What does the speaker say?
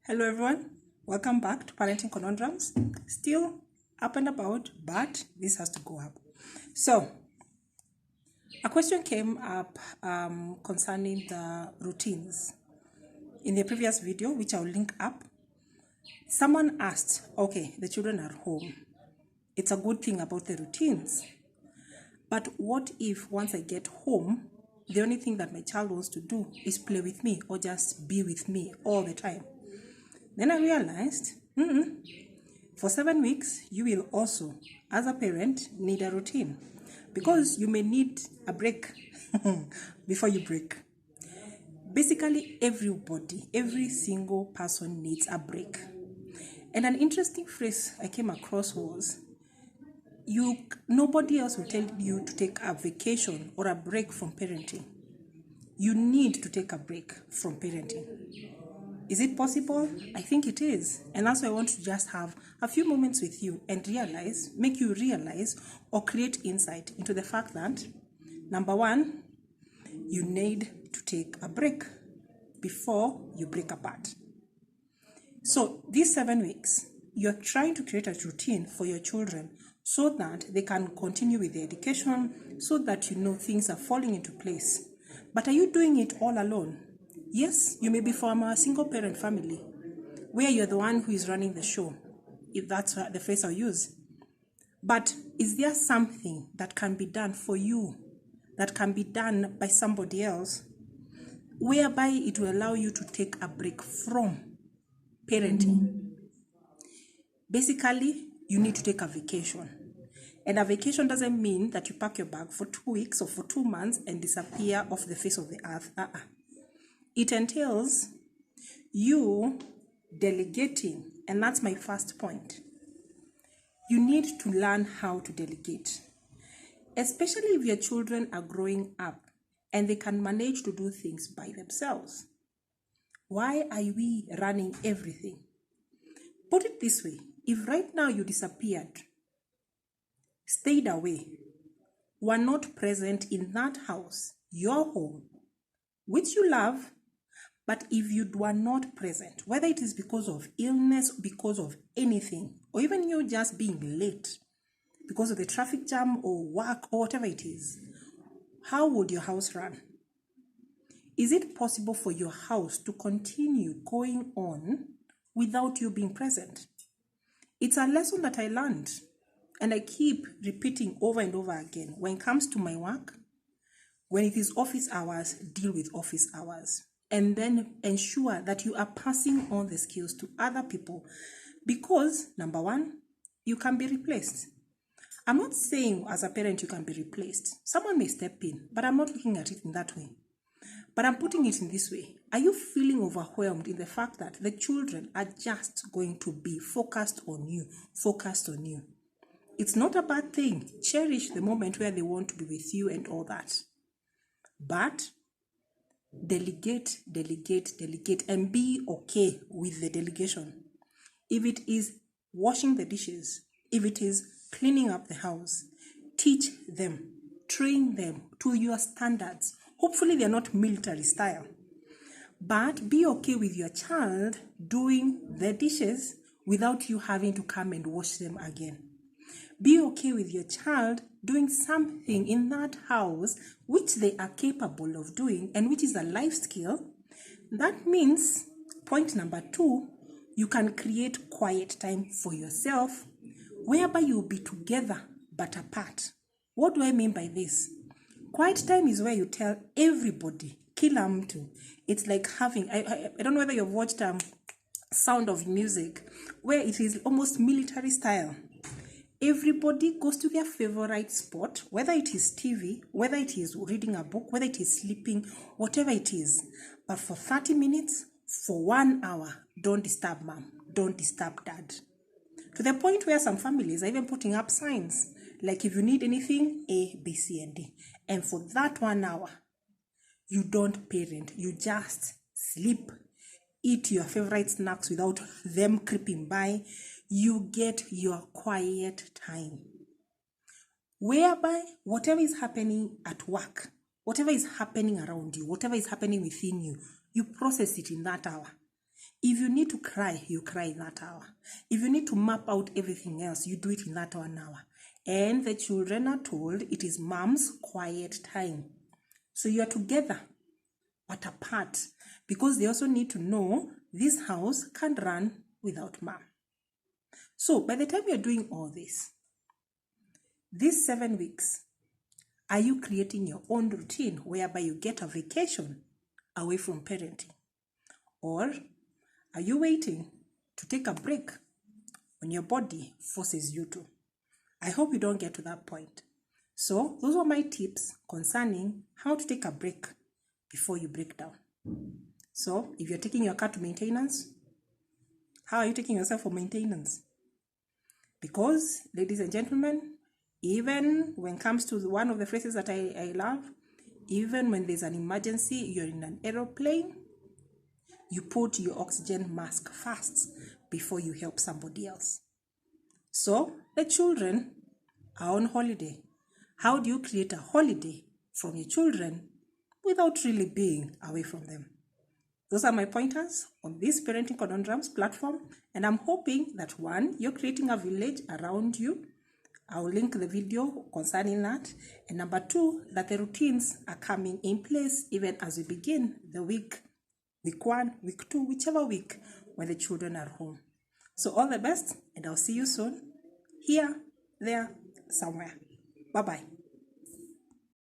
Hello everyone, welcome back to Parenting Conundrums. Still up and about, but this has to go up. So, a question came up concerning the routines. In the previous video, which I'll link up, someone asked, okay, the children are home. It's a good thing about the routines. But what if once I get home, the only thing that my child wants to do is play with me or just be with me all the time? Then I realized, for 7 weeks, you will also, as a parent, need a routine because you may need a break before you break. Basically, everybody, every single person needs a break. And an interesting phrase I came across was, nobody else will tell you to take a vacation or a break from parenting. You need to take a break from parenting. Is it possible? I think it is. And that's why I want to just have a few moments with you and make you realize or create insight into the fact that, number one, you need to take a break before you break apart. So these 7 weeks, you're trying to create a routine for your children so that they can continue with their education, so that you know things are falling into place. But are you doing it all alone? Yes, you may be from a single parent family where you're the one who is running the show, if that's the phrase I'll use. But is there something that can be done for you, that can be done by somebody else, whereby it will allow you to take a break from parenting? Basically, you need to take a vacation. And a vacation doesn't mean that you pack your bag for 2 weeks or for 2 months and disappear off the face of the earth. It entails you delegating, and that's my first point. You need to learn how to delegate, especially if your children are growing up and they can manage to do things by themselves. Why are we running everything? Put it this way, if right now you disappeared, stayed away, were not present in that house, your home, which you love, but if you were not present, whether it is because of illness, because of anything, or even you just being late because of the traffic jam or work or whatever it is, how would your house run? Is it possible for your house to continue going on without you being present? It's a lesson that I learned, and I keep repeating over and over again. When it comes to my work, when it is office hours, deal with office hours. And then ensure that you are passing on the skills to other people. Because, number one, you can be replaced. I'm not saying as a parent you can be replaced. Someone may step in, but I'm not looking at it in that way. But I'm putting it in this way. Are you feeling overwhelmed in the fact that the children are just going to be focused on you? It's not a bad thing. Cherish the moment where they want to be with you and all that. But delegate, and be okay with the delegation. If it is washing the dishes, if it is cleaning up the house, teach them, train them to your standards. Hopefully they're not military style, but be okay with your child doing the dishes without you having to come and wash them again. Be okay with your child doing something in that house which they are capable of doing and which is a life skill. That means, point number 2, you can create quiet time for yourself whereby you'll be together but apart. What do I mean by this? Quiet time is where you tell everybody, kila mtu. It's like having, I don't know whether you've watched Sound of Music, where it is almost military style. Everybody goes to their favorite spot, whether it is TV, whether it is reading a book, whether it is sleeping, whatever it is. But for 30 minutes, for 1 hour, don't disturb mom, don't disturb dad. To the point where some families are even putting up signs, like if you need anything, A, B, C, and D. And for that 1 hour, you don't parent, you just sleep. Eat your favorite snacks without them creeping by. You get your quiet time, whereby whatever is happening at work, whatever is happening around you, whatever is happening within you, you process it in that hour. If you need to cry, you cry in that hour. If you need to map out everything else, you do it in that 1 hour. And the children are told it is mom's quiet time. So you are together, but apart, because they also need to know this house can't run without mom. So by the time you're doing all this, these 7 weeks, are you creating your own routine whereby you get a vacation away from parenting? Or are you waiting to take a break when your body forces you to? I hope you don't get to that point. So those are my tips concerning how to take a break before you break down. So if you're taking your car to maintenance, how are you taking yourself for maintenance? Because, ladies and gentlemen, even when it comes to one of the phrases that I love, even when there's an emergency, you're in an aeroplane, you put your oxygen mask first before you help somebody else. So the children are on holiday. How do you create a holiday from your children without really being away from them? Those are my pointers on this Parenting Conundrums platform, and I'm hoping that 1, you're creating a village around you. I'll link the video concerning that. And number 2, that the routines are coming in place even as we begin the week 1, week 2, whichever week when the children are home. So all the best, and I'll see you soon, here, there, somewhere. Bye-bye.